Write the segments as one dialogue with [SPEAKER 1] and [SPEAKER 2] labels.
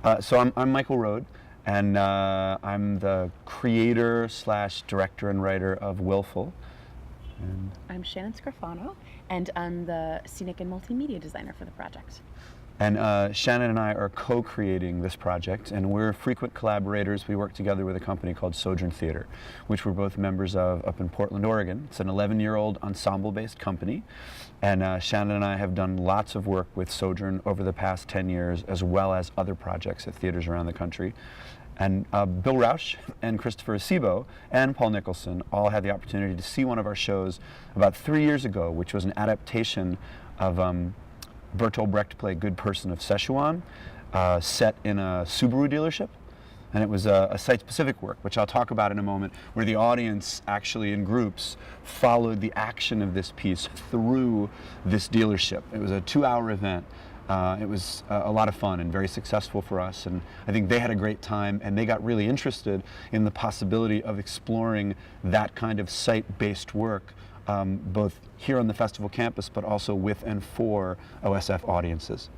[SPEAKER 1] I'm Michael Rohd, and I'm the creator slash director and writer of WillFul. And
[SPEAKER 2] I'm Shannon Scrofano, and I'm the scenic and multimedia designer for the project.
[SPEAKER 1] Shannon and I are co-creating this project, and we're frequent collaborators. We work together with a company called Sojourn Theater, which we're both members of up in Portland, Oregon. It's an 11-year-old ensemble-based company, and Shannon and I have done lots of work with Sojourn over the past 10 years, as well as other projects at theaters around the country. And Bill Rausch and Christopher Acebo and Paul Nicholson all had the opportunity to see one of our shows about 3 years ago, which was an adaptation of Bertolt Brecht play Good Person of Szechuan, set in a Subaru dealership. And it was a site-specific work, which I'll talk about in a moment, where the audience actually in groups followed the action of this piece through this dealership. It was a 2-hour event. It was a lot of fun and very successful for us, and I think they had a great time, and they got really interested in the possibility of exploring that kind of site-based work, both here on the festival campus, but also with and for OSF audiences.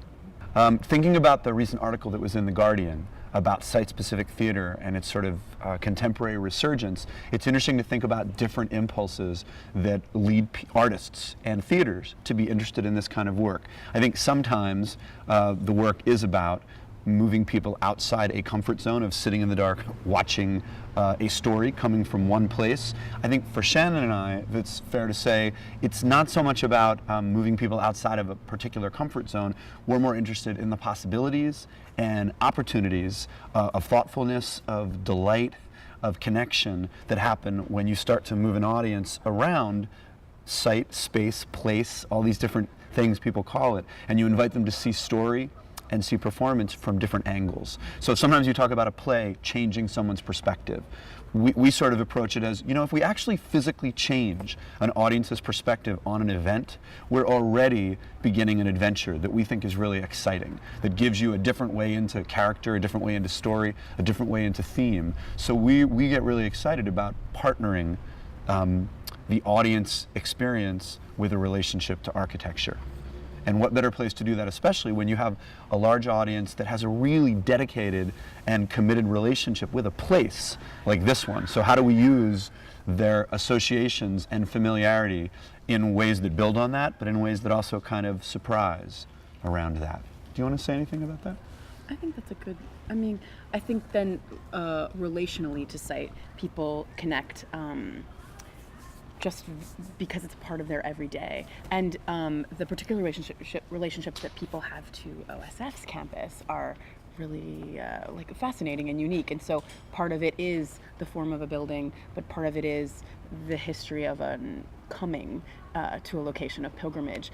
[SPEAKER 1] Thinking about the recent article that was in The Guardian about site-specific theater and its sort of contemporary resurgence, it's interesting to think about different impulses that lead artists and theaters to be interested in this kind of work. I think sometimes the work is about moving people outside a comfort zone of sitting in the dark watching a story coming from one place. I think for Shannon and I, it's fair to say, it's not so much about moving people outside of a particular comfort zone. We're more interested in the possibilities and opportunities of thoughtfulness, of delight, of connection that happen when you start to move an audience around site, space, place, all these different things people call it, and you invite them to see story and see performance from different angles. So sometimes you talk about a play changing someone's perspective. We sort of approach it as, you know, if we actually physically change an audience's perspective on an event, we're already beginning an adventure that we think is really exciting, that gives you a different way into character, a different way into story, a different way into theme. So we get really excited about partnering the audience experience with a relationship to architecture. And what better place to do that, especially when you have a large audience that has a really dedicated and committed relationship with a place like this one. So how do we use their associations and familiarity in ways that build on that, but in ways that also kind of surprise around that? Do you want to say anything about that?
[SPEAKER 2] I think that's a good, I think then relationally to site, people connect just because it's part of their everyday. And the particular relationships that people have to OSF's campus are really like fascinating and unique. And so part of it is the form of a building, but part of it is the history of coming to a location of pilgrimage.